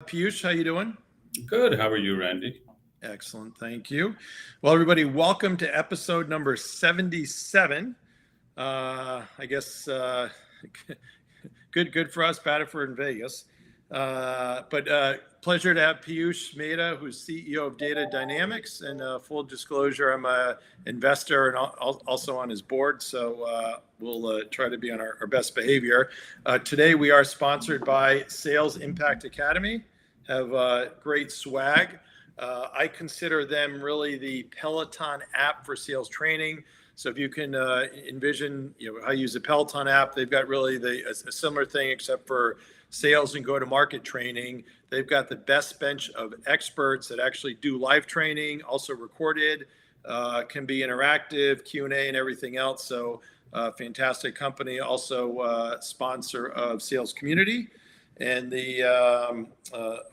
Piyush, how you doing? Good. How are you, Randy? Excellent, thank you. Well, everybody, welcome to episode number 77. I guess good for us, bad for in Vegas. But pleasure to have Piyush Mehta, who's CEO of Data Dynamics. And full disclosure, I'm an investor and also on his board. So we'll try to be on our best behavior. Today, we are sponsored by Sales Impact Academy, have great swag. I consider them really the Peloton app for sales training. So if you can envision, how you use a Peloton app, they've got really a similar thing, except for sales and go-to-market training. They've got the best bench of experts that actually do live training, also recorded, can be interactive, Q&A, and everything else. So fantastic company, also sponsor of Sales Community. And the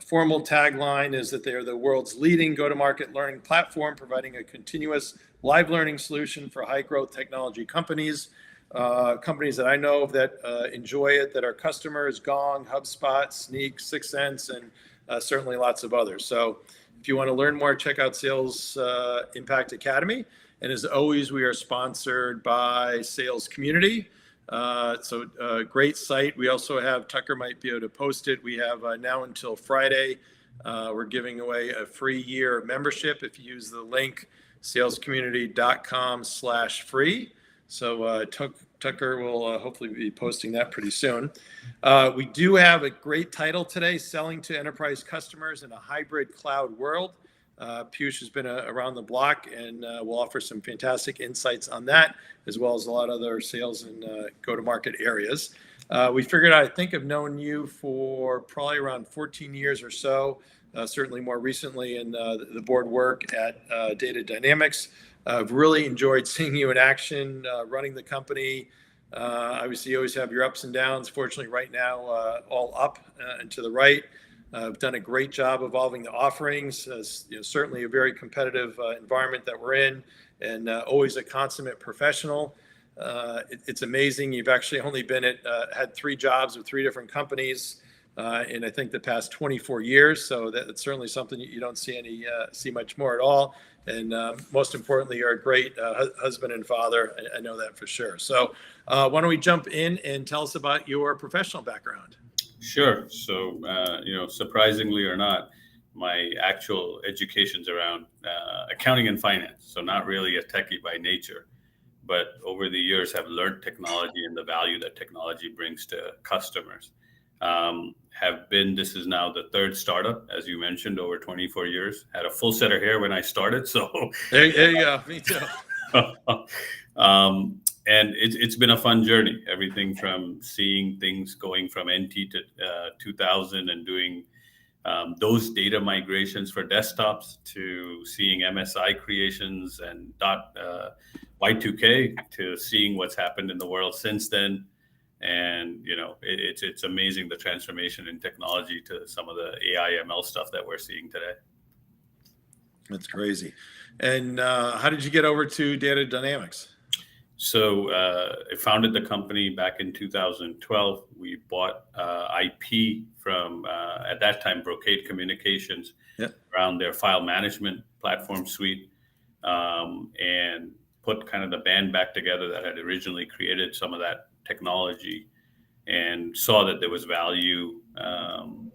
formal tagline is that they are the world's leading go-to-market learning platform, providing a continuous live learning solution for high-growth technology companies. Companies that I know of that enjoy it, that are customers: Gong, HubSpot, Sneak, 6sense, and certainly lots of others. So if you want to learn more, check out Sales Impact Academy. And as always, we are sponsored by Sales Community. So great site. We also have, Tucker might be able to post it, we have now until Friday, we're giving away a free year membership if you use the link salescommunity.com/free. So Tucker will hopefully be posting that pretty soon. We do have a great title today: Selling to Enterprise Customers in a Hybrid Cloud World. Piyush has been around the block, and will offer some fantastic insights on that, as well as a lot of other sales and go-to-market areas. We figured, I think I've known you for probably around 14 years or so, certainly more recently in the board work at Data Dynamics. I've really enjoyed seeing you in action, running the company. Obviously, you always have your ups and downs. Fortunately, right now, all up and to the right. I've done a great job evolving the offerings. Certainly a very competitive environment that we're in, and always a consummate professional. It's amazing. You've actually only been had 3 jobs with 3 different companies in, I think, the past 24 years. So that's certainly something you don't see much more at all. And most importantly, you're a great husband and father. I know that for sure. So why don't we jump in and tell us about your professional background? Sure. So, surprisingly or not, my actual education's around accounting and finance. So not really a techie by nature, but over the years have learned technology and the value that technology brings to customers. This is now the 3rd startup, as you mentioned, over 24 years. Had a full set of hair when I started. So there you go. Me too. And it's been a fun journey. Everything from seeing things going from NT to 2000 and doing those data migrations for desktops, to seeing MSI creations and Y2K, to seeing what's happened in the world since then. And it's amazing, the transformation in technology to some of the AI ML stuff that we're seeing today. That's crazy. And how did you get over to Data Dynamics? So I founded the company back in 2012. We bought IP from, at that time, Brocade Communications, around their file management platform suite, and put kind of the band back together that had originally created some of that technology, and saw that there was value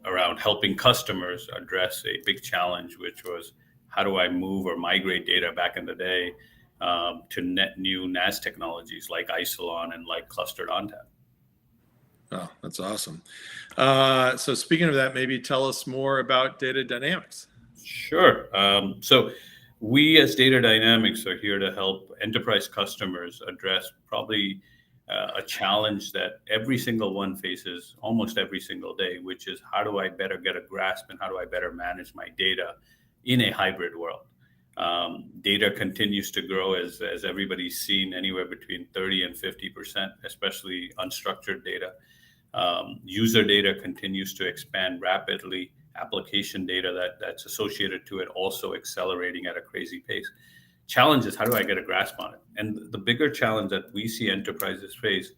around helping customers address a big challenge, which was, how do I move or migrate data back in the day to net new NAS technologies like Isilon and like clustered ONTAP. Oh, that's awesome. So speaking of that, maybe tell us more about Data Dynamics. Sure. So we as Data Dynamics are here to help enterprise customers address probably a challenge that every single one faces almost every single day, which is, how do I better get a grasp and how do I better manage my data in a hybrid world? Data continues to grow, as everybody's seen, anywhere between 30 and 50%, especially unstructured data. User data continues to expand rapidly. Application data that's associated to it also accelerating at a crazy pace. Challenge is, how do I get a grasp on it? And the bigger challenge that we see enterprises face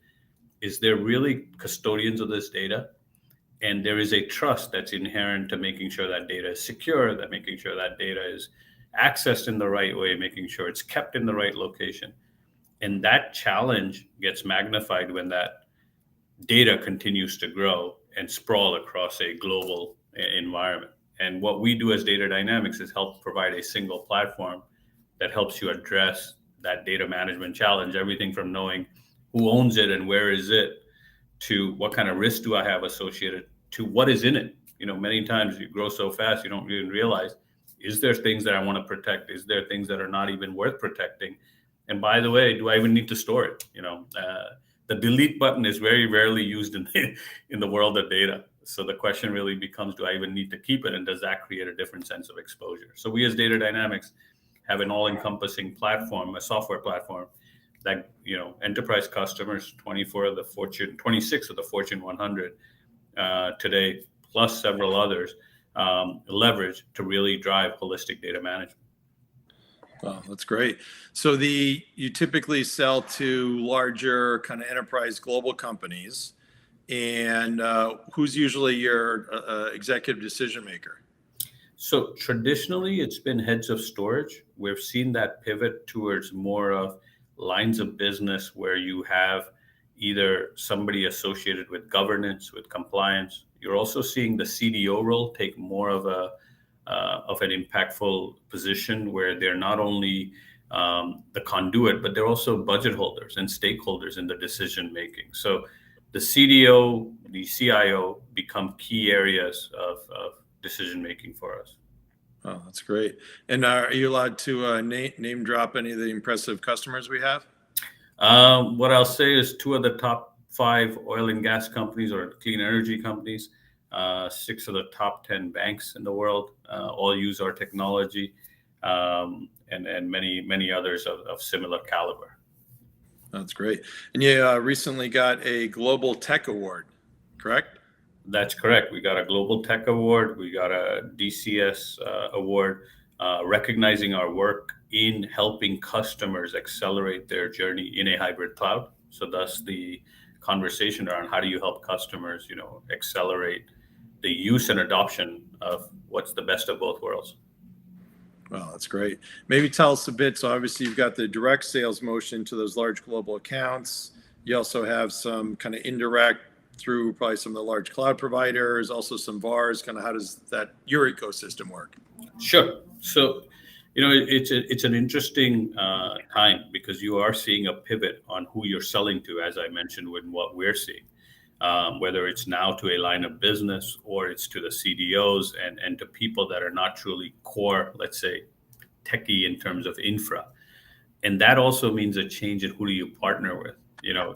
is they're really custodians of this data, And there is a trust that's inherent to making sure that data is secure, that making sure that data is accessed in the right way, making sure it's kept in the right location. And that challenge gets magnified when that data continues to grow and sprawl across a global environment. And what we do as Data Dynamics is help provide a single platform that helps you address that data management challenge, everything from knowing who owns it and where is it, to what kind of risk do I have associated, to what is in it. Many times you grow so fast, you don't even realize, is there things that I want to protect? Is there things that are not even worth protecting? And by the way, do I even need to store it? The delete button is very rarely used in the world of data. So the question really becomes, do I even need to keep it? And does that create a different sense of exposure? So we as Data Dynamics have an all-encompassing platform, a software platform that, enterprise customers, 26 of the Fortune 100 today, plus several others, leverage to really drive holistic data management. Wow, that's great. So you typically sell to larger kind of enterprise global companies, and who's usually your executive decision maker? So traditionally, it's been heads of storage. We've seen that pivot towards more of lines of business where you have either somebody associated with governance, with compliance. You're also seeing the CDO role take more of an impactful position where they're not only the conduit, but they're also budget holders and stakeholders in the decision making. So the CDO, the CIO become key areas of decision making for us. Oh, that's great. And are you allowed to name drop any of the impressive customers we have? What I'll say is 2 of the top 5 oil and gas companies or clean energy companies, 6 of the top 10 banks in the world, all use our technology, and many others of similar caliber. That's great. And you recently got a Global Tech Award, correct? That's correct. We got a Global Tech Award. We got a DCS award, recognizing our work in helping customers accelerate their journey in a hybrid cloud. So thus the conversation around how do you help customers, accelerate the use and adoption of what's the best of both worlds. Well, that's great. Maybe tell us a bit. So obviously you've got the direct sales motion to those large global accounts. You also have some kind of indirect through probably some of the large cloud providers, also some VARs. Kind of how does your ecosystem work? Sure. So, it's an interesting time because you are seeing a pivot on who you're selling to, as I mentioned, with what we're seeing, whether it's now to a line of business or it's to the CDOs and to people that are not truly core, let's say, techie in terms of infra. And that also means a change in who do you partner with.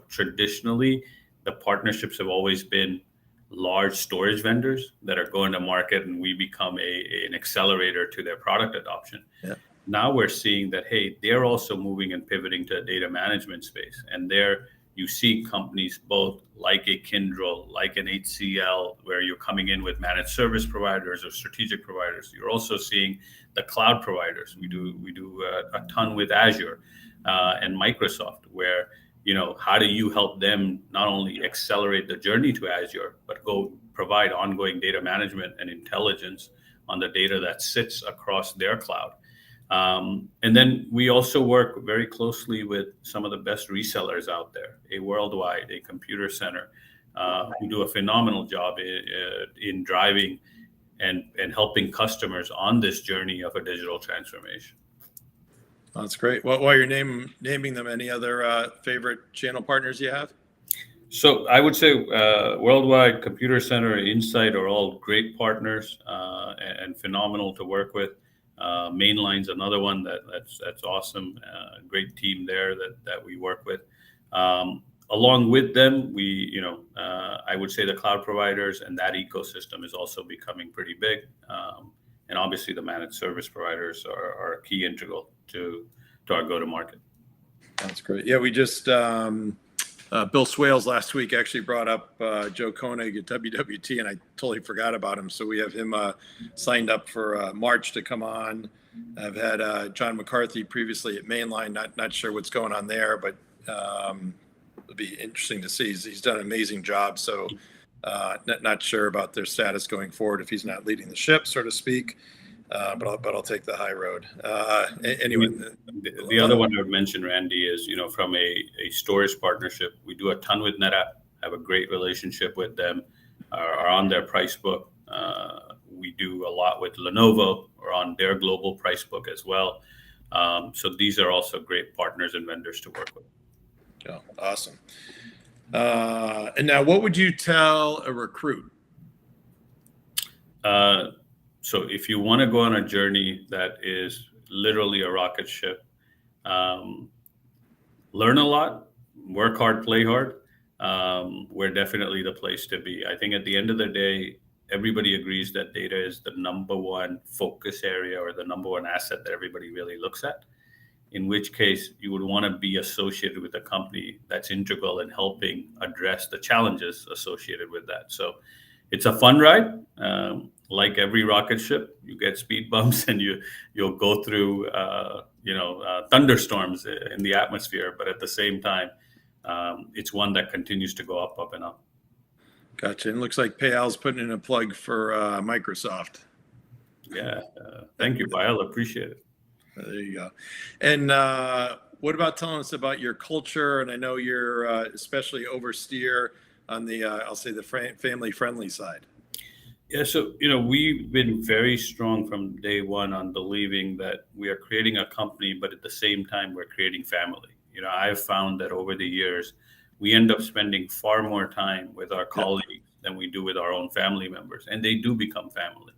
Traditionally, the partnerships have always been large storage vendors that are going to market, and we become an accelerator to their product adoption. Yeah. Now we're seeing that, hey, they're also moving and pivoting to a data management space. And there you see companies both like a Kyndryl, like an HCL, where you're coming in with managed service providers or strategic providers. You're also seeing the cloud providers. We do a ton with Azure and Microsoft, where how do you help them not only accelerate the journey to Azure, but go provide ongoing data management and intelligence on the data that sits across their cloud. And then we also work very closely with some of the best resellers out there, a Worldwide, a Computer Center, who do a phenomenal job in driving and helping customers on this journey of a digital transformation. That's great. While you're naming them, any other favorite channel partners you have? So I would say Worldwide, Computer Center, Insight are all great partners and phenomenal to work with. Mainline's another one that's awesome. Great team there that we work with. Along with them, I would say the cloud providers and that ecosystem is also becoming pretty big. And obviously the managed service providers are key integral to our go-to-market. That's great. Yeah, we just, Bill Swales last week actually brought up Joe Koenig at WWT, and I totally forgot about him. So we have him signed up for March to come on. I've had John McCarthy previously at Mainline, not sure what's going on there, but it'll be interesting to see. He's done an amazing job. So Not sure about their status going forward if he's not leading the ship, so to speak. But I'll take the high road. Anyway, the other one I would mention, Randy, is from a storage partnership. We do a ton with NetApp. Have a great relationship with them. Are on their price book. We do a lot with Lenovo. Or on their global price book as well. So these are also great partners and vendors to work with. Oh, awesome. And now, what would you tell a recruit? So if you want to go on a journey that is literally a rocket ship, learn a lot, work hard, play hard, we're definitely the place to be. I think at the end of the day, everybody agrees that data is the number one focus area or the number one asset that everybody really looks at, in which case you would want to be associated with a company that's integral in helping address the challenges associated with that. So it's a fun ride. Like every rocket ship, you get speed bumps and you'll go through thunderstorms in the atmosphere. But at the same time, it's one that continues to go up and up. Gotcha. And it looks like Payal's putting in a plug for Microsoft. Yeah. Thank you, Payal. Appreciate it. There you go. And what about telling us about your culture? And I know you're especially oversteer on the, I'll say the family-friendly side. Yeah, so we've been very strong from day one on believing that we are creating a company, but at the same time we're creating family. I've found that over the years we end up spending far more time with our colleagues than we do with our own family members, and they do become family.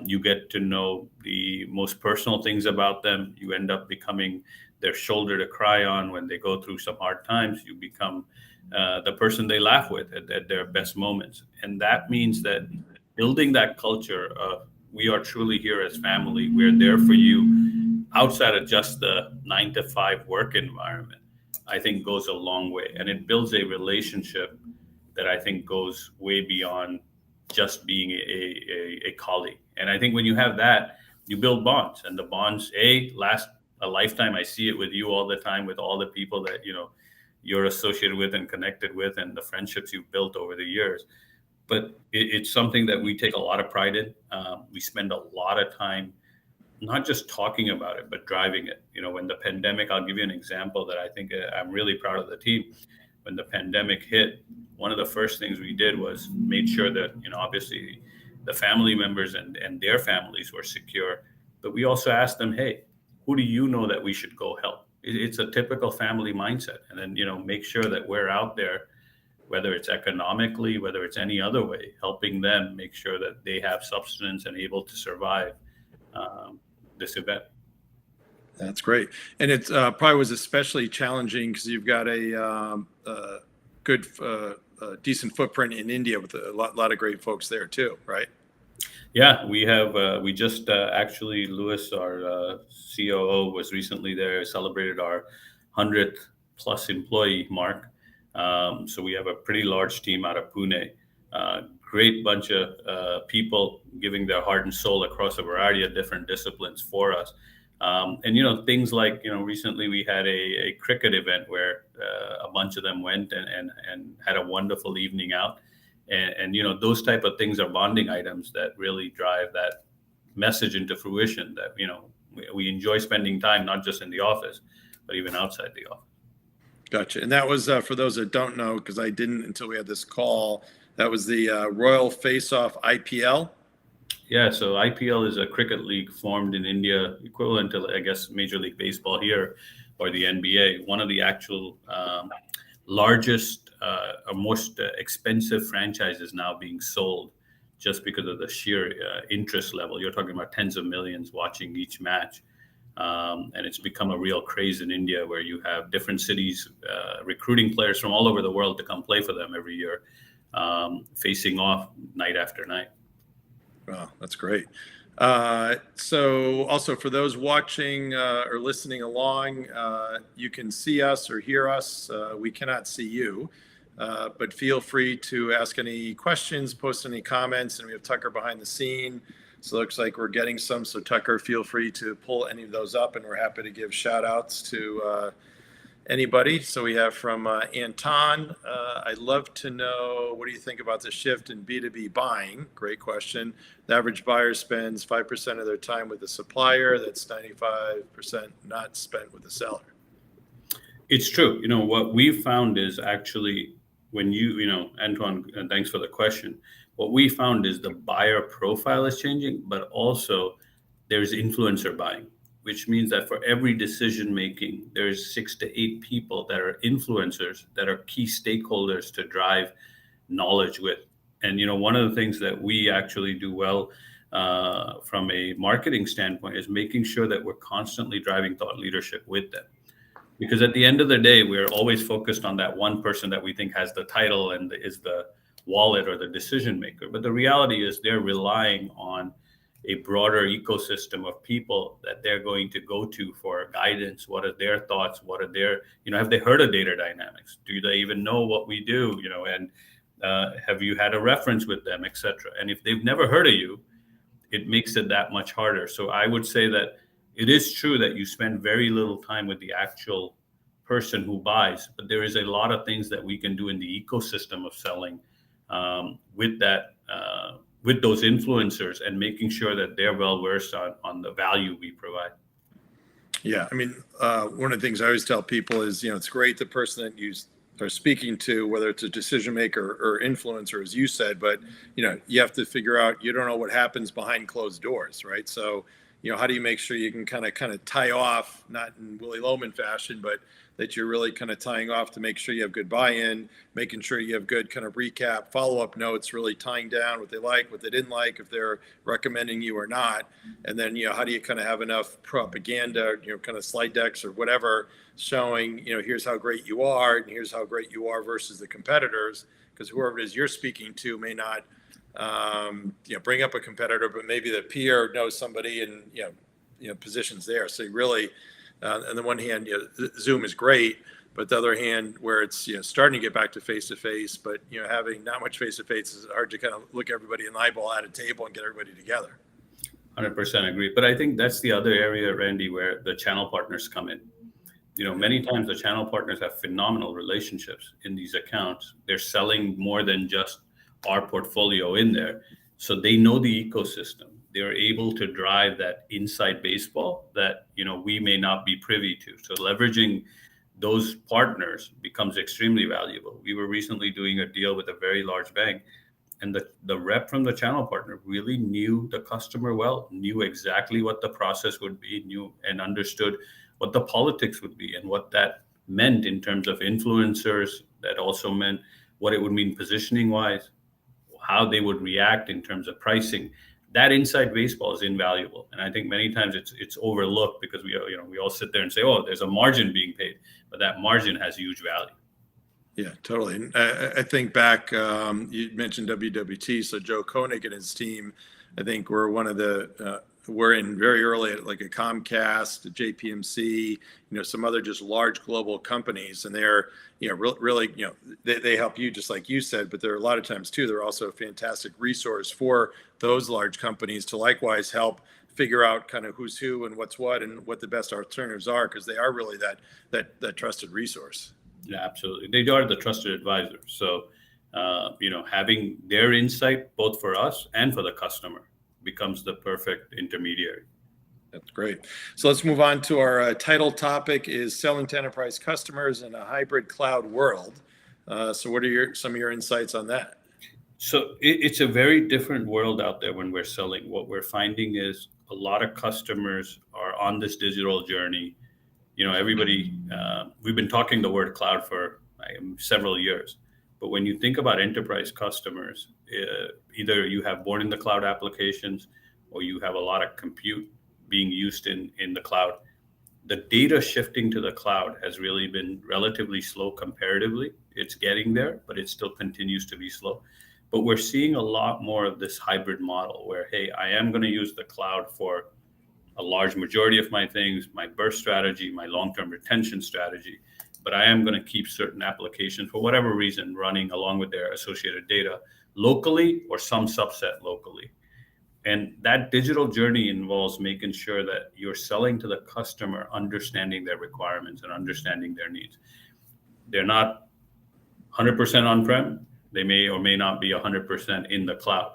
You get to know the most personal things about them. You end up becoming their shoulder to cry on when they go through some hard times. You become the person they laugh with at their best moments, and that means that building that culture of we are truly here as family, we're there for you outside of just the 9-to-5 work environment, I think goes a long way. And it builds a relationship that I think goes way beyond just being a colleague. And I think when you have that, you build bonds, and the bonds, last a lifetime. I see it with you all the time, with all the people that, you're associated with and connected with, and the friendships you've built over the years. But it's something that we take a lot of pride in. We spend a lot of time not just talking about it, but driving it. When the pandemic, I'll give you an example that I think I'm really proud of the team. When the pandemic hit, one of the first things we did was made sure that, obviously the family members and their families were secure. But we also asked them, hey, who do you know that we should go help? It's a typical family mindset. And then, make sure that we're out there, whether it's economically, whether it's any other way, helping them make sure that they have substance and able to survive this event. That's great. And it probably was especially challenging because you've got a good, decent footprint in India with a lot of great folks there too, right? Yeah, we have. We just actually, Louis, our COO, was recently there, celebrated our 100th plus employee mark. So we have a pretty large team out of Pune. Great bunch of people giving their heart and soul across a variety of different disciplines for us. And things like recently we had a cricket event where a bunch of them went and had a wonderful evening out. And those type of things are bonding items that really drive that message into fruition. That we enjoy spending time not just in the office, but even outside the office. Gotcha. And that was for those that don't know, because I didn't until we had this call. That was the Royal Face-Off IPL. Yeah, so IPL is a cricket league formed in India, equivalent to, I guess, Major League Baseball here, or the NBA. One of the actual largest or most expensive franchises now being sold just because of the sheer interest level. You're talking about tens of millions watching each match. And it's become a real craze in India where you have different cities recruiting players from all over the world to come play for them every year, facing off night after night. Wow, that's great. So also for those watching or listening along, you can see us or hear us. We cannot see you, but feel free to ask any questions, post any comments, and we have Tucker behind the scene. So it looks like we're getting some. So Tucker, feel free to pull any of those up, and we're happy to give shout outs to anybody. So we have from Anton. I'd love to know, what do you think about the shift in B2B buying? Great question. The average buyer spends 5% of their time with the supplier. That's 95% not spent with the seller. It's true. What we've found is actually when Antoine, thanks for the question. What we found is the buyer profile is changing, but also there's influencer buying, which means that for every decision making, there's 6 to 8 people that are influencers that are key stakeholders to drive knowledge with. And one of the things that we actually do well from a marketing standpoint is making sure that we're constantly driving thought leadership with them. Because at the end of the day, we're always focused on that one person that we think has the title and is the wallet or the decision maker. But the reality is they're relying on a broader ecosystem of people that they're going to go to for guidance. What are their thoughts? What are their, have they heard of data dynamics? Do they even know what we do? And have you had a reference with them, et cetera? And if they've never heard of you, it makes it that much harder. So I would say that it is true that you spend very little time with the actual person who buys, but there is a lot of things that we can do in the ecosystem of selling with those influencers and making sure that they're well versed on the value we provide. Yeah, I mean, one of the things I always tell people is, it's great the person that you are speaking to, whether it's a decision maker or influencer, as you said, but you have to figure out, you don't know what happens behind closed doors, right? So how do you make sure you can kind of tie off, not in Willy Loman fashion, but that you're really kind of tying off to make sure you have good buy-in, making sure you have good kind of recap, follow-up notes, really tying down what they like, what they didn't like, if they're recommending you or not. And then, how do you kind of have enough propaganda, kind of slide decks or whatever, showing, here's how great you are, and here's how great you are versus the competitors, because whoever it is you're speaking to may not bring up a competitor, but maybe the peer knows somebody and positions there. So you really, on the one hand, Zoom is great, but the other hand, where it's starting to get back to face to face, but having not much face to face is hard to kind of look everybody in the eyeball at a table and get everybody together. 100% agree. But I think that's the other area, Randy, where the channel partners come in. Many times the channel partners have phenomenal relationships in these accounts. They're selling more than just our portfolio in there. So they know the ecosystem. They're able to drive that inside baseball that, we may not be privy to. So leveraging those partners becomes extremely valuable. We were recently doing a deal with a very large bank, and the rep from the channel partner really knew the customer well, knew exactly what the process would be, knew and understood what the politics would be and what that meant in terms of influencers. That also meant what it would mean positioning wise, how they would react in terms of pricing. That inside baseball is invaluable, and I think many times it's overlooked because we all sit there and say, "Oh, there's a margin being paid," but that margin has huge value. Yeah, totally. I think back, you mentioned WWT, so Joe Koenig and his team, I think were one of the we're in very early at like a Comcast, a JPMC, some other just large global companies, and they're really they help you just like you said, but there are a lot of times too they're also a fantastic resource for those large companies to likewise help figure out kind of who's who and what's what and what the best alternatives are, because they are really that trusted resource. Yeah, absolutely. They are the trusted advisor. So having their insight both for us and for the customer becomes the perfect intermediary. That's great. So let's move on to our title topic is selling to enterprise customers in a hybrid cloud world. So what are some of your insights on that? So it's a very different world out there when we're selling. What we're finding is a lot of customers are on this digital journey. Everybody, we've been talking the word cloud for several years. But when you think about enterprise customers, either you have born in the cloud applications or you have a lot of compute being used in the cloud. The data shifting to the cloud has really been relatively slow comparatively. It's getting there, but it still continues to be slow. But we're seeing a lot more of this hybrid model where, hey, I am going to use the cloud for a large majority of my things, my burst strategy, my long-term retention strategy, but I am going to keep certain applications for whatever reason running along with their associated data locally or some subset locally. And that digital journey involves making sure that you're selling to the customer, understanding their requirements and understanding their needs. They're not 100% on-prem. They may or may not be 100% in the cloud.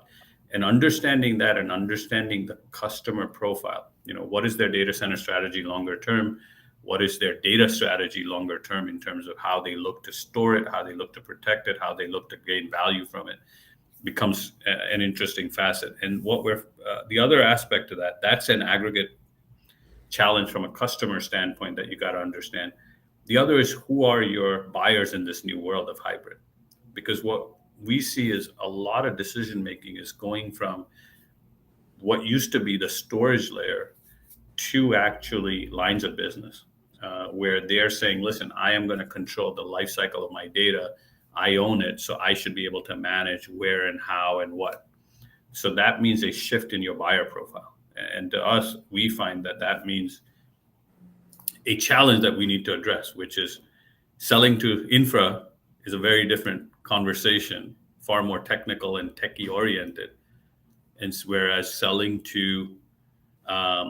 And understanding that and understanding the customer profile, what is their data center strategy longer term? What is their data strategy longer term in terms of how they look to store it, how they look to protect it, how they look to gain value from it, becomes an interesting facet. And the other aspect to that's an aggregate challenge from a customer standpoint that you got to understand. The other is, who are your buyers in this new world of hybrid? Because what we see is a lot of decision making is going from what used to be the storage layer to actually lines of business, where they're saying, listen, I am going to control the life cycle of my data. I own it, so I should be able to manage where and how and what. So that means a shift in your buyer profile. And to us, we find that means a challenge that we need to address, which is selling to infra is a very different conversation, far more technical and techie oriented. And whereas selling to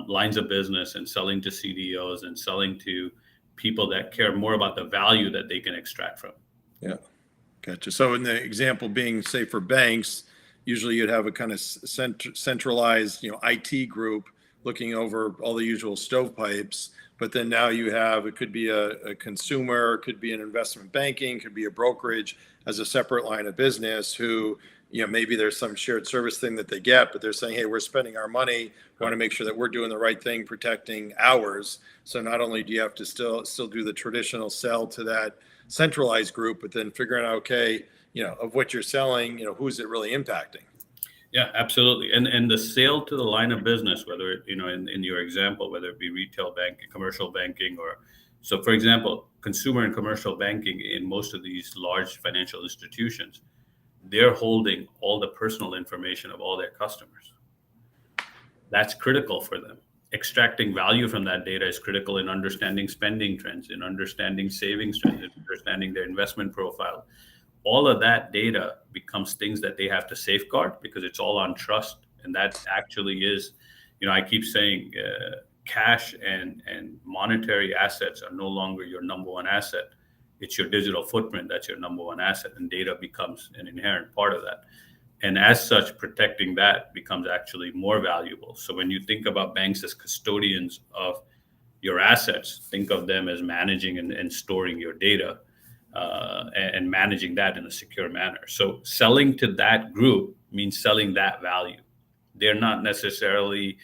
lines of business and selling to CDOs and selling to people that care more about the value that they can extract from. Yeah. Gotcha. So in the example being, say, for banks, usually you'd have a kind of centralized, IT group looking over all the usual stovepipes. But then now you have, it could be a consumer, could be an investment banking, could be a brokerage as a separate line of business who, maybe there's some shared service thing that they get, but they're saying, hey, we're spending our money. We want to make sure that we're doing the right thing, protecting ours. So not only do you have to still do the traditional sell to that centralized group, but then figuring out, okay, of what you're selling, who's it really impacting? Yeah, absolutely. And the sale to the line of business, whether, in your example, whether it be retail banking, commercial banking, so for example, consumer and commercial banking in most of these large financial institutions, they're holding all the personal information of all their customers. That's critical for them. Extracting value from that data is critical in understanding spending trends, in understanding savings trends, in understanding their investment profile. All of that data becomes things that they have to safeguard because it's all on trust. And that actually is, I keep saying cash and monetary assets are no longer your number one asset. It's your digital footprint that's your number one asset, and data becomes an inherent part of that. And as such, protecting that becomes actually more valuable. So when you think about banks as custodians of your assets, think of them as managing and storing your data and managing that in a secure manner. So selling to that group means selling that value. They're not necessarily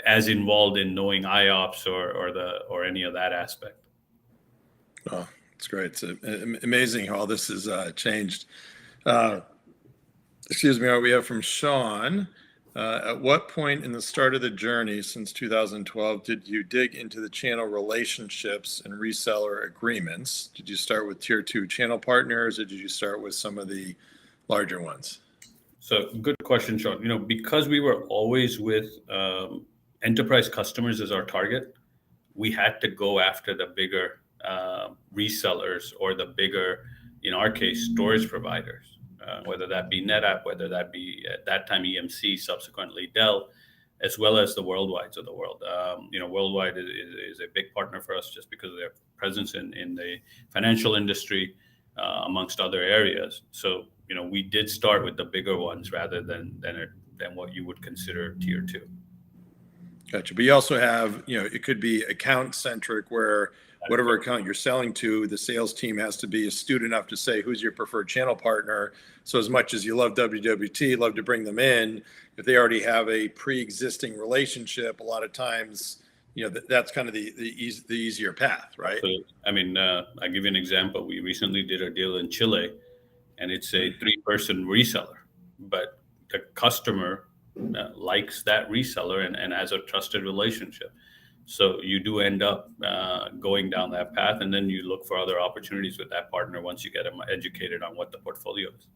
as involved in knowing IOPS or any of that aspect. Oh, it's great. It's amazing how all this has changed. Excuse me, we have from Sean. At what point in the start of the journey since 2012 did you dig into the channel relationships and reseller agreements? Did you start with tier 2 channel partners, or did you start with some of the larger ones? So good question, Sean. Because we were always with enterprise customers as our target, we had to go after the bigger resellers or the bigger, in our case, storage providers, whether that be NetApp, whether that be at that time EMC, subsequently Dell, as well as the Worldwides of the world. Worldwide is a big partner for us just because of their presence in the financial industry, amongst other areas. So, we did start with the bigger ones rather than what you would consider tier 2. Gotcha. But you also have, it could be account centric where whatever account you're selling to, the sales team has to be astute enough to say, who's your preferred channel partner? So as much as you love WWT, love to bring them in, if they already have a pre-existing relationship, a lot of times, that's kind of the easier path, right? So, I'll give you an example. We recently did a deal in Chile, and it's a 3-person reseller, but the customer likes that reseller and has a trusted relationship. So you do end up going down that path, and then you look for other opportunities with that partner once you get them educated on what the portfolio is.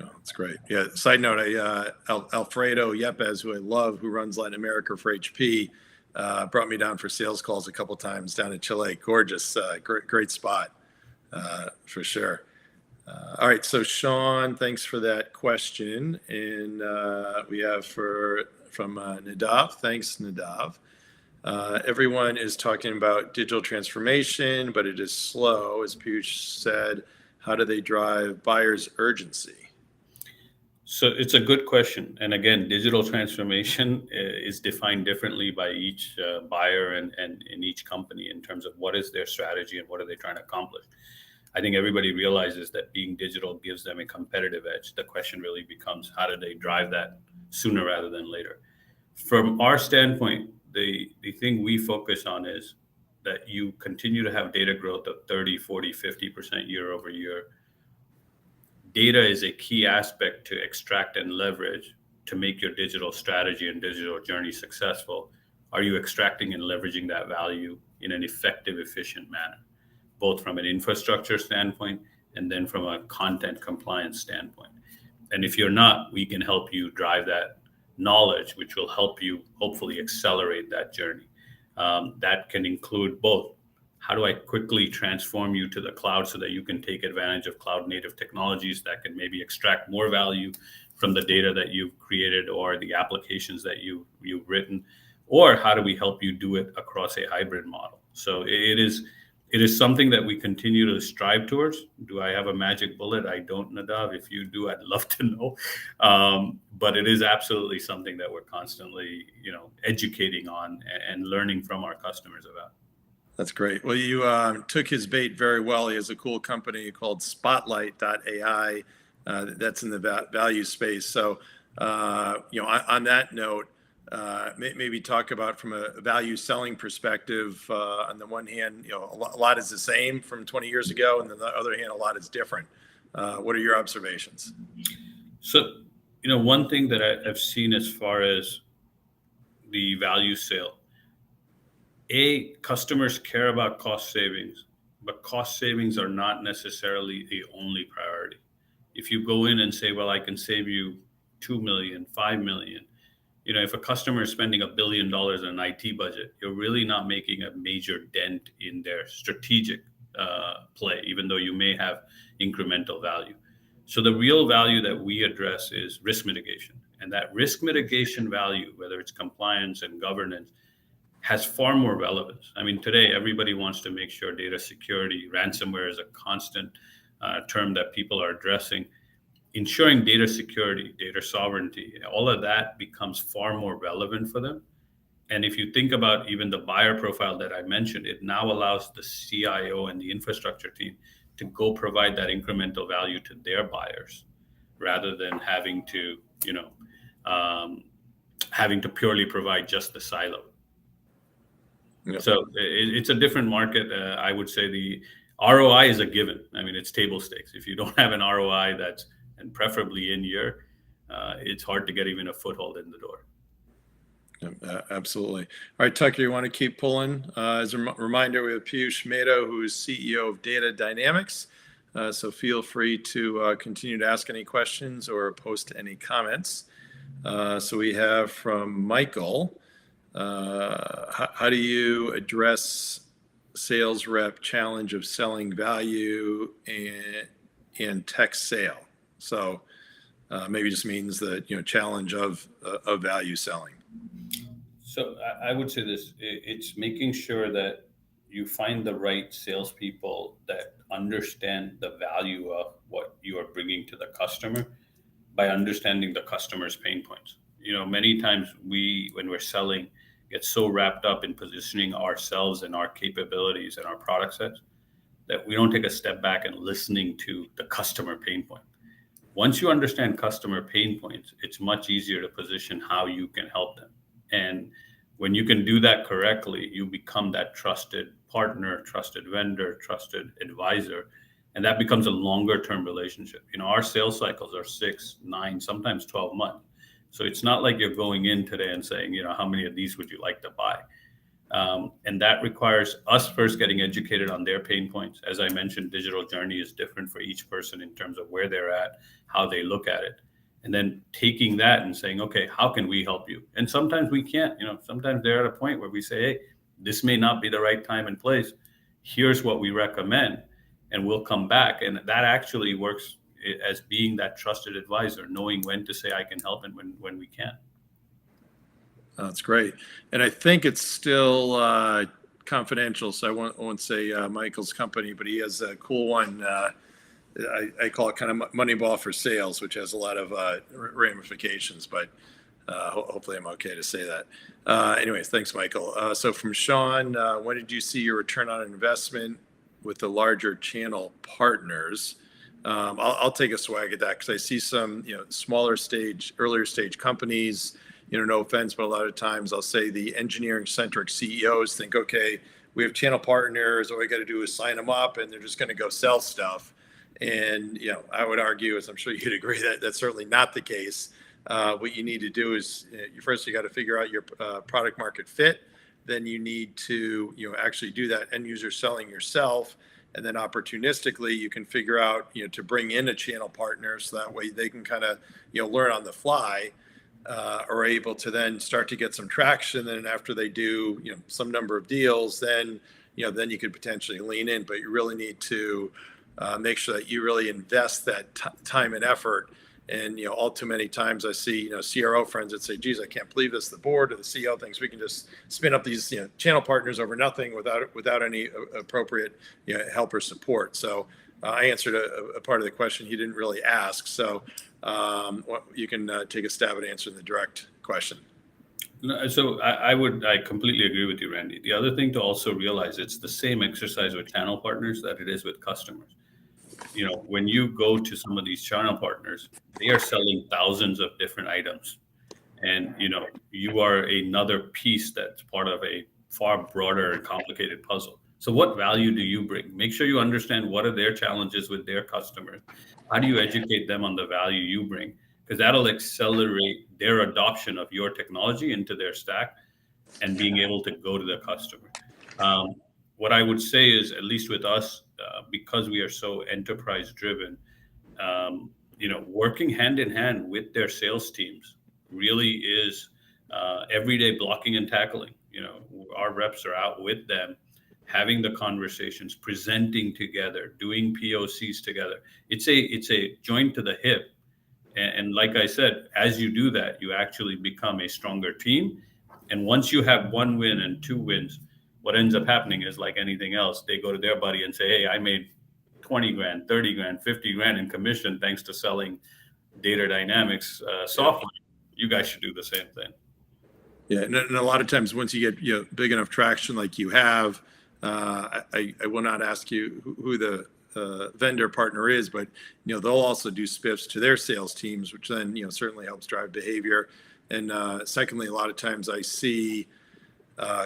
Oh, that's great. Yeah. Side note, Alfredo Yepes, who I love, who runs Latin America for HP, brought me down for sales calls a couple times down in Chile. Gorgeous, great spot for sure. All right, so Sean, thanks for that question. And we have from Nadav. Thanks, Nadav. Everyone is talking about digital transformation, but it is slow. As Piyush said, how do they drive buyers' urgency? So it's a good question. And again, digital transformation is defined differently by each buyer and in each company in terms of what is their strategy and what are they trying to accomplish. I think everybody realizes that being digital gives them a competitive edge. The question really becomes, how do they drive that sooner rather than later? From our standpoint, the thing we focus on is that you continue to have data growth of 30, 40, 50% year over year. Data is a key aspect to extract and leverage to make your digital strategy and digital journey successful. Are you extracting and leveraging that value in an effective, efficient manner, both from an infrastructure standpoint and then from a content compliance standpoint? And if you're not, we can help you drive that knowledge, which will help you hopefully accelerate that journey. That can include both. How do I quickly transform you to the cloud so that you can take advantage of cloud native technologies that can maybe extract more value from the data that you've created or the applications that you've written? Or how do we help you do it across a hybrid model? So it is something that we continue to strive towards. Do I have a magic bullet? I don't, Nadav. If you do, I'd love to know. But it is absolutely something that we're constantly, educating on and learning from our customers about. That's great. Well, you took his bait very well. He has a cool company called Spotlight.ai that's in the value space. So, on that note, maybe talk about from a value selling perspective. On the one hand, a lot is the same from 20 years ago, and on the other hand, a lot is different. What are your observations? So, one thing that I've seen as far as the value sale, customers care about cost savings, but cost savings are not necessarily the only priority. If you go in and say, well, I can save you 2 million, 5 million, if a customer is spending $1 billion in an IT budget, you're really not making a major dent in their strategic play, even though you may have incremental value. So the real value that we address is risk mitigation. And that risk mitigation value, whether it's compliance and governance, has far more relevance. I mean, today, everybody wants to make sure data security, ransomware is a constant term that people are addressing. Ensuring data security, data sovereignty, all of that becomes far more relevant for them. And if you think about even the buyer profile that I mentioned, it now allows the CIO and the infrastructure team to go provide that incremental value to their buyers rather than having to purely provide just the silo. Yep. So it's a different market. I would say the ROI is a given. I mean, it's table stakes. If you don't have an ROI and preferably in year, it's hard to get even a foothold in the door. Absolutely. All right, Tucker, you want to keep pulling? As a reminder, we have Piyush Mehta, who is CEO of Data Dynamics. So feel free to continue to ask any questions or post any comments. So we have from Michael, how do you address sales rep challenge of selling value and tech sale? So maybe just means the challenge of value selling. So I would say this: it's making sure that you find the right salespeople that understand the value of what you are bringing to the customer by understanding the customer's pain points. Many times when we're selling, get so wrapped up in positioning ourselves and our capabilities and our product sets that we don't take a step back and listening to the customer pain point. Once you understand customer pain points, it's much easier to position how you can help them. And when you can do that correctly, you become that trusted partner, trusted vendor, trusted advisor, and that becomes a longer term relationship. Our sales cycles are 6, 9, sometimes 12 months. So it's not like you're going in today and saying, how many of these would you like to buy? And that requires us first getting educated on their pain points. As I mentioned, digital journey is different for each person in terms of where they're at, how they look at it. And then taking that and saying, okay, how can we help you? And sometimes we can't, sometimes they're at a point where we say, hey, this may not be the right time and place. Here's what we recommend. and we'll come back. And that actually works as being that trusted advisor, knowing when to say I can help and when we can't. That's great. And I think it's still confidential, so I won't say Michael's company, but he has a cool one. I call it kind of Moneyball for sales, which has a lot of ramifications, but hopefully I'm okay to say that. Anyways, thanks, Michael. So from Sean, when did you see your return on investment with the larger channel partners? I'll take a swag at that because I see some, smaller stage, earlier stage companies, no offense, but a lot of times I'll say the engineering centric CEOs think, okay, we have channel partners, all we got to do is sign them up and they're just going to go sell stuff. And, I would argue, as I'm sure you'd agree, that that's certainly not the case. What you need to do is first you got to figure out your product market fit. Then you need to, actually do that end user selling yourself. And then opportunistically, you can figure out, to bring in a channel partner so that way they can kind of, learn on the fly, are able to then start to get some traction. And after they do, some number of deals, then you could potentially lean in. But you really need to make sure that you really invest that time and effort. And all too many times I see CRO friends that say, "Geez, I can't believe this." The board or the CEO thinks we can just spin up these channel partners over nothing without any appropriate help or support. So I answered a part of the question he didn't really ask. So you can take a stab at answering the direct question. No, so I completely agree with you, Randy. The other thing to also realize, it's the same exercise with channel partners that it is with customers. When you go to some of these channel partners, they are selling thousands of different items. And, you are another piece that's part of a far broader and complicated puzzle. So what value do you bring? Make sure you understand what are their challenges with their customers. How do you educate them on the value you bring? Because that'll accelerate their adoption of your technology into their stack and being able to go to the customer. What I would say is, at least with us, because we are so enterprise driven, working hand in hand with their sales teams really is everyday blocking and tackling. Our reps are out with them, having the conversations, presenting together, doing POCs together. It's a joint to the hip. And like I said, as you do that, you actually become a stronger team. And once you have one win and two wins, what ends up happening is, like anything else, they go to their buddy and say, "Hey, I made 20 grand, 30 grand, 50 grand in commission thanks to selling Data Dynamics software. You guys should do the same thing." Yeah, and a lot of times once you get big enough traction like you have, I will not ask you who the vendor partner is, but they'll also do spiffs to their sales teams, which then certainly helps drive behavior. And secondly, a lot of times I see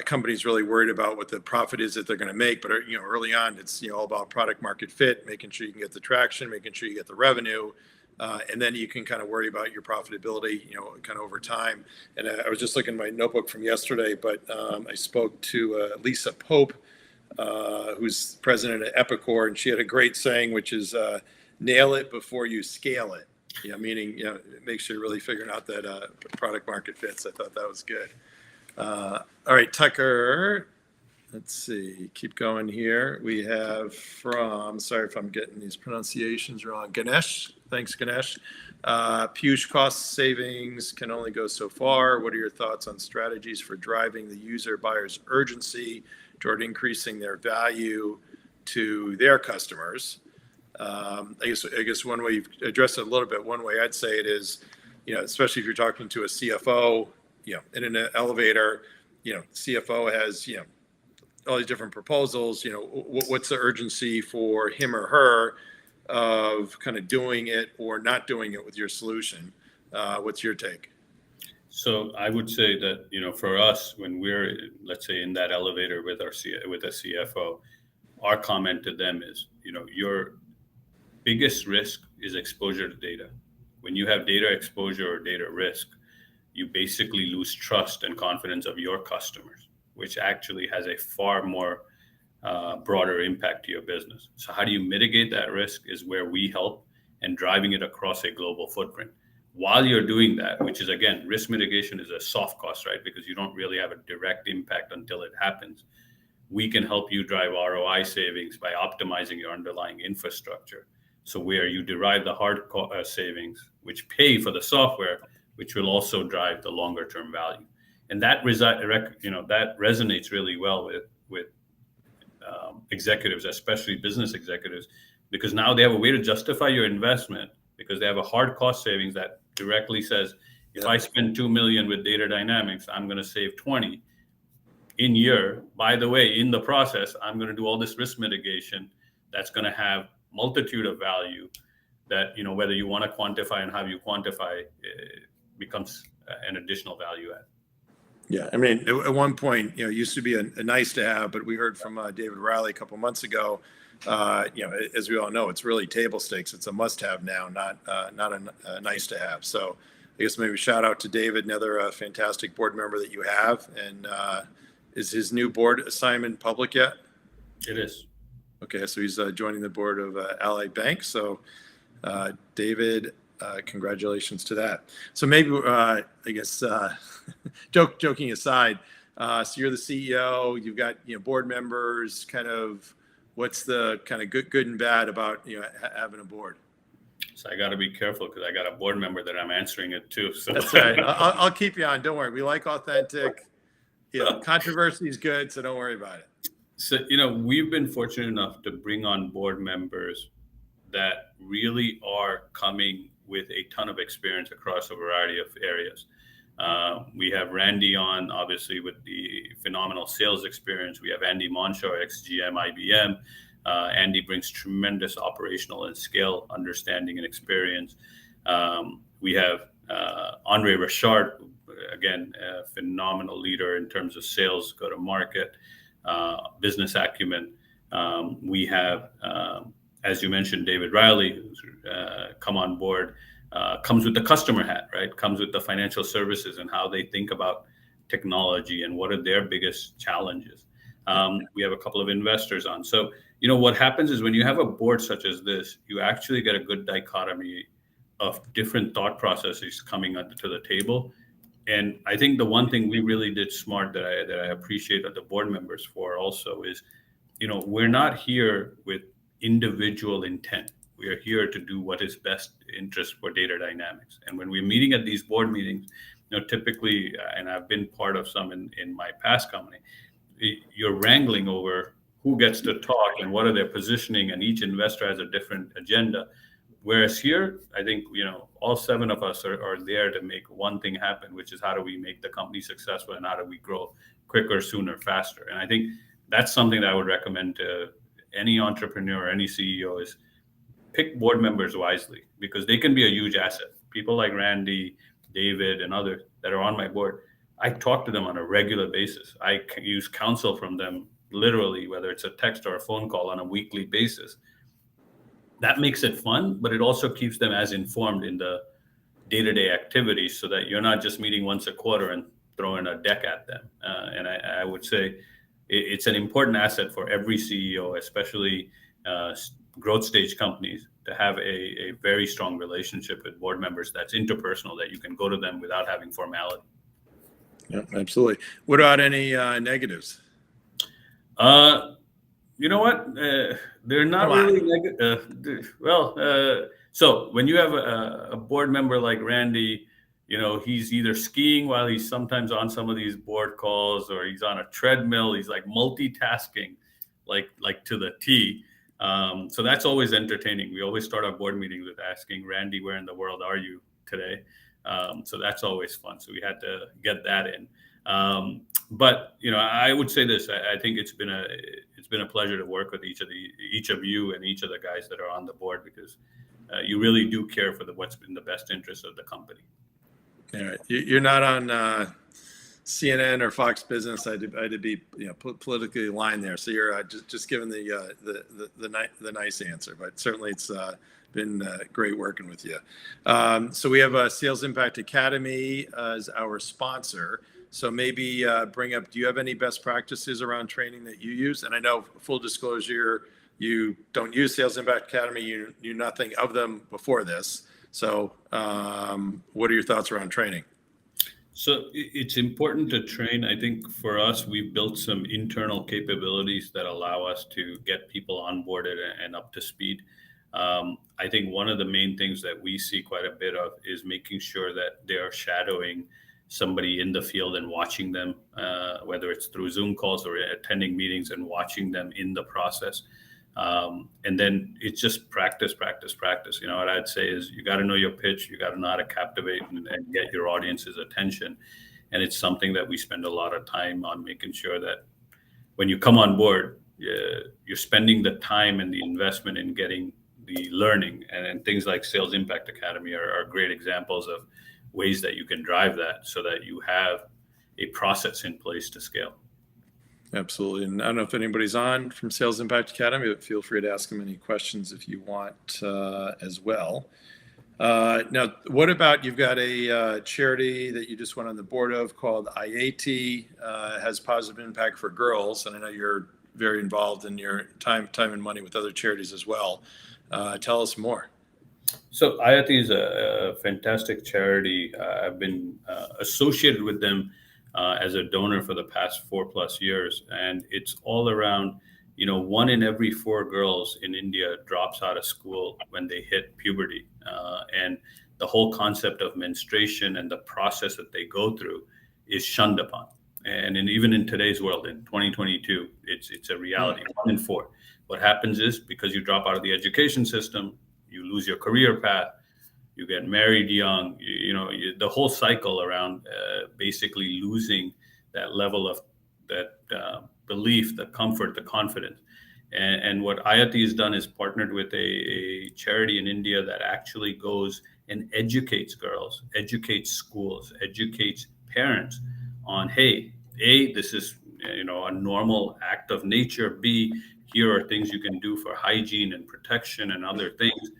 companies really worried about what the profit is that they're going to make, but early on it's all about product market fit, making sure you can get the traction, making sure you get the revenue, and then you can kind of worry about your profitability, kind of over time. And I was just looking at my notebook from yesterday, but I spoke to Lisa Pope, who's president of Epicor, and she had a great saying, which is nail it before you scale it. Meaning, make sure you're really figuring out that product market fits. I thought that was good. All right, Tucker, let's see, keep going here. We have from, sorry if I'm getting these pronunciations wrong, Ganesh. Thanks, Ganesh. Piyush, cost savings can only go so far. What are your thoughts on strategies for driving the user buyer's urgency toward increasing their value to their customers? I guess one way you've addressed it a little bit, one way I'd say it is, especially if you're talking to a CFO, in an elevator, CFO has, all these different proposals, what's the urgency for him or her of kind of doing it or not doing it with your solution? What's your take? So I would say that, for us, when we're, let's say, in that elevator with a CFO, our comment to them is, your biggest risk is exposure to data. When you have data exposure or data risk, you basically lose trust and confidence of your customers, which actually has a far more broader impact to your business. So how do you mitigate that risk is where we help, and driving it across a global footprint. While you're doing that, which is, again, risk mitigation is a soft cost, right? Because you don't really have a direct impact until it happens. we can help you drive ROI savings by optimizing your underlying infrastructure. So where you derive the hard savings, which pay for the software, which will also drive the longer term value. And that that resonates really well with executives, especially business executives, because now they have a way to justify your investment because they have a hard cost savings that directly says, if I spend 2 million with Data Dynamics, I'm going to save 20 in year. By the way, in the process, I'm going to do all this risk mitigation that's going to have multitude of value that, whether you want to quantify and how you quantify becomes an additional value add. Yeah, I mean, at one point, it used to be a nice to have, but we heard from David Riley a couple months ago. As we all know, it's really table stakes. It's a must-have now, not a nice to have. So, I guess maybe shout out to David, another fantastic board member that you have. And is his new board assignment public yet? It is. Okay, so he's joining the board of Allied Bank. So, David, congratulations to that. So maybe, I guess, joking aside, so you're the CEO, you've got, board members, kind of, what's the kind of good and bad about, having a board? So I got to be careful because I got a board member that I'm answering it to. So that's right. I'll keep you on. Don't worry. We like authentic. Controversy is good, so don't worry about it. So, we've been fortunate enough to bring on board members that really are coming with a ton of experience across a variety of areas. We have Randy on, obviously, with the phenomenal sales experience. We have Andy Monshaw, ex-GM, IBM. Andy brings tremendous operational and scale understanding and experience. We have Andre Richard, again, a phenomenal leader in terms of sales, go-to-market, business acumen. We have, as you mentioned, David Riley, who's come on board, comes with the customer hat, right? Comes with the financial services and how they think about technology and what are their biggest challenges. We have a couple of investors on. So, what happens is when you have a board such as this, you actually get a good dichotomy of different thought processes coming to the table. And I think the one thing we really did smart that I appreciate the board members for also is, we're not here with individual intent. We are here to do what is best interest for Data Dynamics. And when we're meeting at these board meetings, typically, and I've been part of some in my past company, you're wrangling over who gets to talk and what are their positioning, and each investor has a different agenda. Whereas here, I think, all 7 of us are there to make one thing happen, which is how do we make the company successful and how do we grow quicker, sooner, faster. And I think that's something that I would recommend to any entrepreneur, any CEO is pick board members wisely because they can be a huge asset. People like Randy, David, and others that are on my board, I talk to them on a regular basis. I use counsel from them literally, whether it's a text or a phone call on a weekly basis. That makes it fun, but it also keeps them as informed in the day-to-day activities so that you're not just meeting once a quarter and throwing a deck at them. And I would say it's an important asset for every CEO, especially growth stage companies, to have a very strong relationship with board members that's interpersonal, that you can go to them without having formality. Yeah, absolutely. What about any negatives? You know what? They're not really negative. So when you have a board member like Randy, he's either skiing while he's sometimes on some of these board calls, or he's on a treadmill. He's like multitasking, like to the T. So that's always entertaining. We always start our board meetings with asking Randy, "Where in the world are you today?" So that's always fun. So we had to get that in. But I would say this: I think it's been a pleasure to work with each of you and each of the guys that are on the board, because you really do care for what's in the best interest of the company. All right, you're not on CNN or Fox Business. I had to be politically aligned there. So you're just giving the nice answer, but certainly it's been great working with you. So we have a Sales Impact Academy as our sponsor. So maybe bring up, do you have any best practices around training that you use? And I know, full disclosure, you don't use Sales Impact Academy. You knew nothing of them before this. So what are your thoughts around training? So it's important to train. I think for us, we've built some internal capabilities that allow us to get people onboarded and up to speed. I think one of the main things that we see quite a bit of is making sure that they are shadowing somebody in the field and watching them, whether it's through Zoom calls or attending meetings and watching them in the process. And then it's just practice, practice, practice. You know, what I'd say is you got to know your pitch, you got to know how to captivate and get your audience's attention. And it's something that we spend a lot of time on making sure that when you come on board, you're spending the time and the investment in getting the learning. And things like Sales Impact Academy are great examples of ways that you can drive that so that you have a process in place to scale. Absolutely. And I don't know if anybody's on from Sales Impact Academy, but feel free to ask them any questions if you want as well. Now, what about you've got a charity that you just went on the board of called IAT, has positive impact for girls. And I know you're very involved in your time and money with other charities as well. Tell us more. So IAT is a fantastic charity. I've been associated with them as a donor for the past 4+ years. And it's all around, you know, 1 in every 4 girls in India drops out of school when they hit puberty. And the whole concept of menstruation and the process that they go through is shunned upon. And even in today's world, in 2022, it's a reality, 1 in 4. What happens is because you drop out of the education system, you lose your career path, you get married young, the whole cycle around basically losing that level of that belief, the comfort, the confidence. And what IAT has done is partnered with a charity in India that actually goes and educates girls, educates schools, educates parents on, hey, A, this is a normal act of nature. B, here are things you can do for hygiene and protection and other things.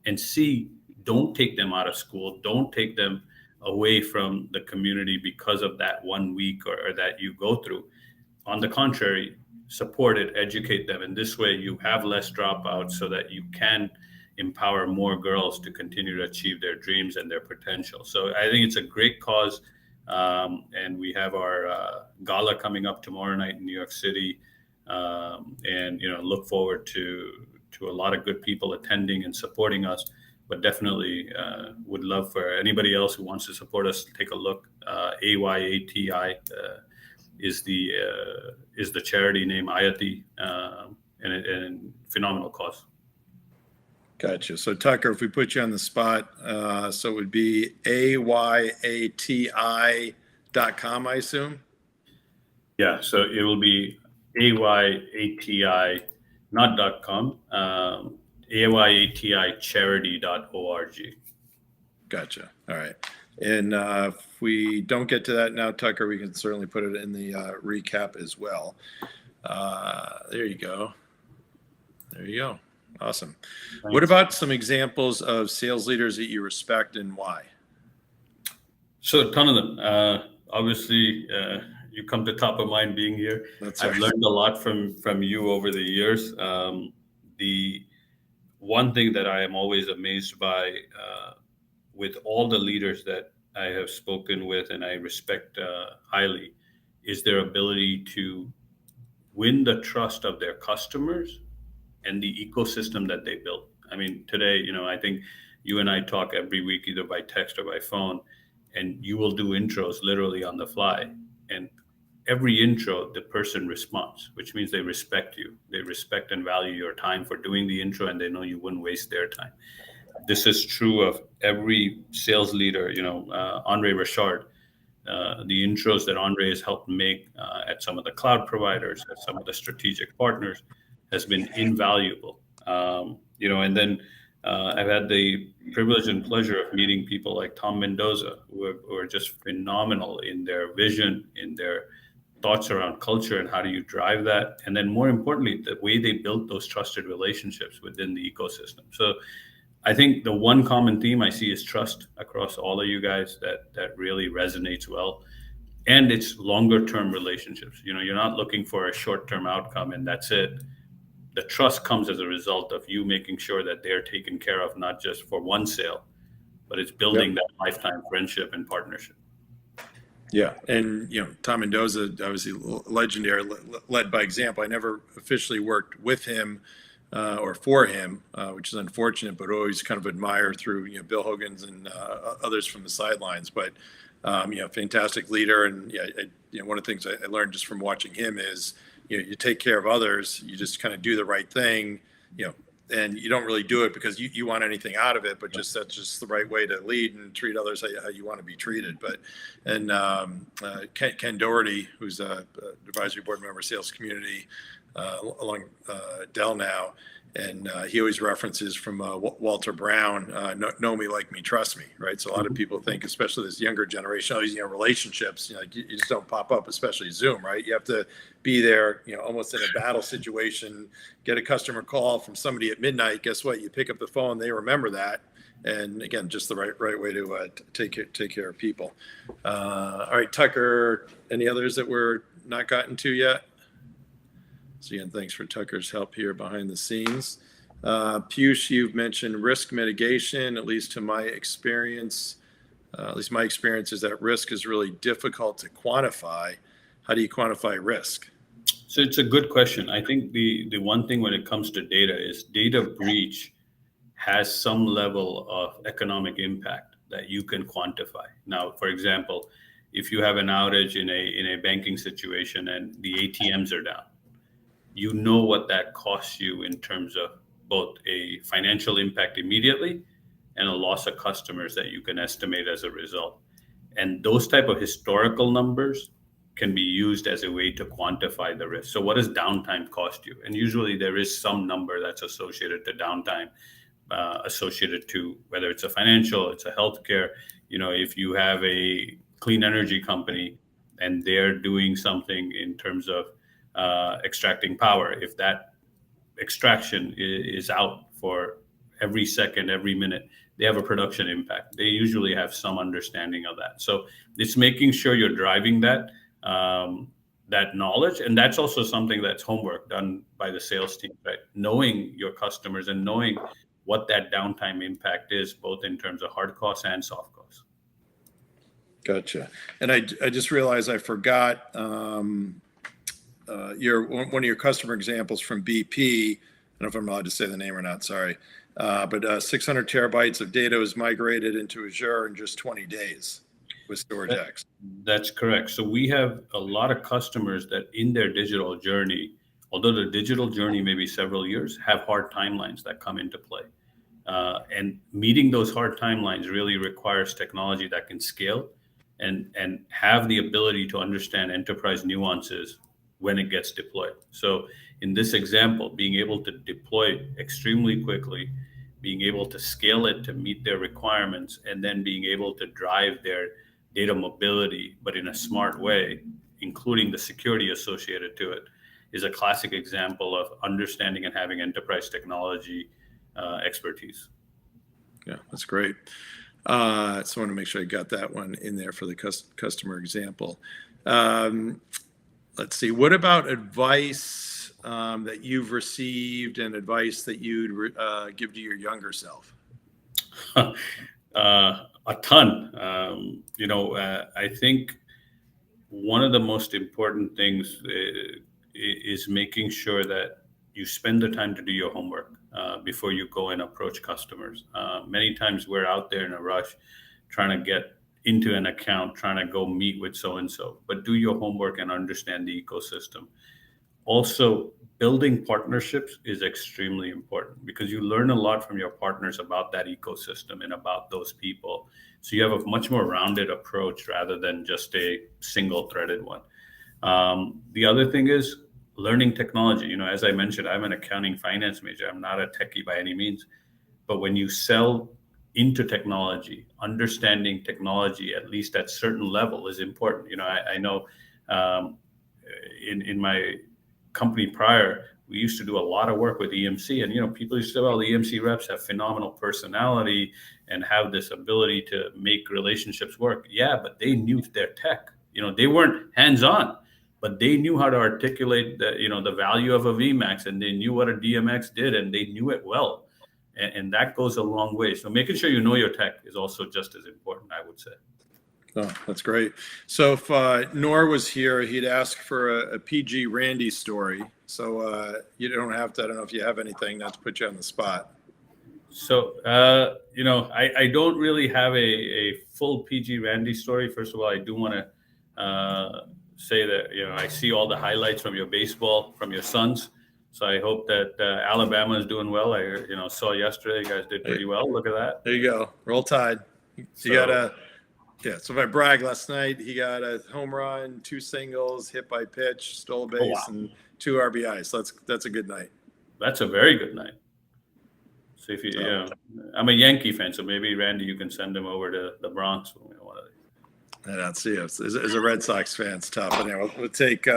And C, don't take them out of school. Don't take them away from the community because of that 1 week or that you go through. On the contrary, support it, educate them. And this way you have less dropouts so that you can empower more girls to continue to achieve their dreams and their potential. So I think it's a great cause. And we have our gala coming up tomorrow night in New York City. And look forward to a lot of good people attending and supporting us. But definitely would love for anybody else who wants to support us to take a look. AYATI is the charity name, IAT, and phenomenal cause. Gotcha. So Tucker, if we put you on the spot, so it would be AYATI.com, I assume? Yeah, so it will be AYATI, not .com, AYATIcharity.org. Gotcha. All right. And if we don't get to that now, Tucker, we can certainly put it in the recap as well. There you go. There you go. Awesome. Thanks. What about some examples of sales leaders that you respect and why? So a ton of them. Obviously, you come to top of mind being here. That's I've learned a lot from you over the years. The one thing that I am always amazed by with all the leaders that I have spoken with and I respect highly is their ability to win the trust of their customers and the ecosystem that they built. I mean, today, I think you and I talk every week, either by text or by phone, and you will do intros literally on the fly. And every intro, the person responds, which means they respect you. They respect and value your time for doing the intro, and they know you wouldn't waste their time. This is true of every sales leader. Andre Richard, the intros that Andre has helped make at some of the cloud providers, at some of the strategic partners, has been invaluable. And then I've had the privilege and pleasure of meeting people like Tom Mendoza, who are just phenomenal in their vision, in their thoughts around culture and how do you drive that. And then more importantly, the way they built those trusted relationships within the ecosystem. So I think the one common theme I see is trust across all of you guys that really resonates well. And it's longer term relationships. You're not looking for a short-term outcome and that's it. The trust comes as a result of you making sure that they're taken care of, not just for one sale, but it's building that lifetime friendship and partnership. Yeah, and Tom Mendoza, obviously legendary, led by example. I never officially worked with him or for him, which is unfortunate, but always kind of admire through Bill Hogan's and others from the sidelines. But fantastic leader, and one of the things I learned just from watching him is you take care of others, you just kind of do the right thing, and you don't really do it because you want anything out of it, but just that's just the right way to lead and treat others how you want to be treated. But and Ken Doherty, who's a advisory board member, sales community along Dell now, and he always references from Walter Brown, know me, like me, trust me, right? So a lot of people think, especially this younger generation, all these relationships, you just don't pop up, especially Zoom, right? You have to be there, almost in a battle situation. Get a customer call from somebody at midnight. Guess what? You pick up the phone, they remember that, and again, just the right way to take care of people. All right, Tucker. Any others that we're not gotten to yet? So again, thanks for Tucker's help here behind the scenes. Piyush, you've mentioned risk mitigation. At least to my experience, is that risk is really difficult to quantify. How do you quantify risk? So it's a good question. I think the one thing when it comes to data is data breach has some level of economic impact that you can quantify. Now, for example, if you have an outage in a banking situation and the ATMs are down, you know what that costs you in terms of both a financial impact immediately and a loss of customers that you can estimate as a result. And those type of historical numbers can be used as a way to quantify the risk. So what does downtime cost you? And usually there is some number that's associated to downtime, associated to whether it's a financial, it's a healthcare. If you have a clean energy company and they're doing something in terms of extracting power, if that extraction is out for every second, every minute, they have a production impact. They usually have some understanding of that. So it's making sure you're driving that knowledge. And that's also something that's homework done by the sales team, right? Knowing your customers and knowing what that downtime impact is, both in terms of hard costs and soft costs. Gotcha. And I just realized I forgot one of your customer examples from BP. I don't know if I'm allowed to say the name or not, sorry. But 600 terabytes of data was migrated into Azure in just 20 days with StorageX. That's correct. So we have a lot of customers that in their digital journey, although the digital journey may be several years, have hard timelines that come into play. And meeting those hard timelines really requires technology that can scale and have the ability to understand enterprise nuances when it gets deployed. So in this example, being able to deploy extremely quickly, being able to scale it to meet their requirements, and then being able to drive their data mobility, but in a smart way, including the security associated to it, is a classic example of understanding and having enterprise technology expertise. Yeah, that's great. So I want to make sure I got that one in there for the customer example. Let's see. What about advice that you've received and advice that you'd give to your younger self? A ton. I think one of the most important things is making sure that you spend the time to do your homework before you go and approach customers. Many times we're out there in a rush trying to get into an account, trying to go meet with so-and-so, but do your homework and understand the ecosystem. Also, building partnerships is extremely important because you learn a lot from your partners about that ecosystem and about those people. So you have a much more rounded approach rather than just a single threaded one. The other thing is learning technology. As I mentioned, I'm an accounting finance major. I'm not a techie by any means, but when you sell into technology, understanding technology, at least at certain level, is important. I know in my company prior, we used to do a lot of work with EMC, and people used to say, well, the EMC reps have phenomenal personality and have this ability to make relationships work. Yeah, but they knew their tech. They weren't hands-on, but they knew how to articulate the value of a VMAX, and they knew what a DMX did, and they knew it well. And that goes a long way. So making sure you know your tech is also just as important, I would say. Oh, that's great. So if Nour was here, he'd ask for a PG Randy story. So you don't have to, I don't know if you have anything, not to put you on the spot. So, I don't really have a full PG Randy story. First of all, I do want to say that, I see all the highlights from your baseball, from your sons. So I hope that Alabama is doing well. Saw yesterday, you guys did pretty well. Look at that. There you go. Roll Tide. You got a, yeah. So if I brag, last night he got a home run, 2 singles, hit by pitch, stole a base, wow. and 2 RBIs. So that's a good night. That's a very good night. So if I'm a Yankee fan, so maybe Randy, you can send him over to the Bronx. I don't see it. As a Red Sox fan, it's tough. But anyway, we'll take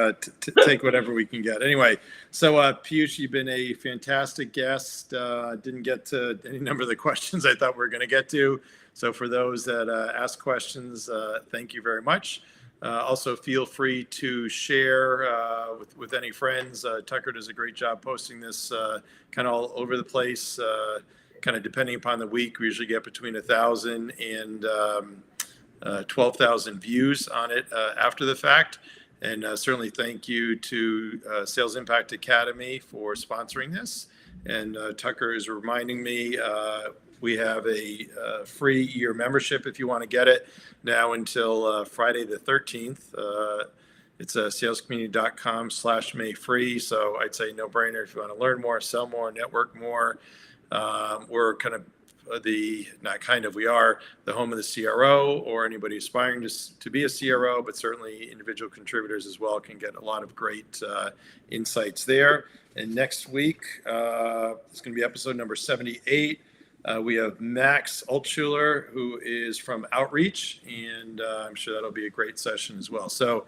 take whatever we can get. Anyway, so Piyush, you've been a fantastic guest. Didn't get to any number of the questions I thought we were going to get to. So for those that ask questions, thank you very much. Also, feel free to share with any friends. Tucker does a great job posting this kind of all over the place. Kind of depending upon the week, we usually get between 1,000 and 12,000 views on it after the fact. And certainly thank you to Sales Impact Academy for sponsoring this. And Tucker is reminding me we have a free year membership if you want to get it now until Friday the 13th. It's salescommunity.com/mayfree. So I'd say no brainer if you want to learn more, sell more, network more. We're kind of we are the home of the CRO, or anybody aspiring to be a CRO, but certainly individual contributors as well can get a lot of great insights there. And next week, it's going to be episode number 78. We have Max Altschuler, who is from Outreach, and I'm sure that'll be a great session as well. So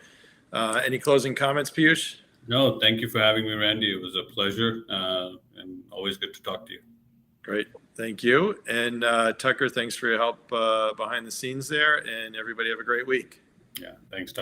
any closing comments, Piyush? No, thank you for having me, Randy. It was a pleasure and always good to talk to you. Great. Thank you. And Tucker, thanks for your help behind the scenes there. And everybody have a great week. Yeah, thanks, Tucker.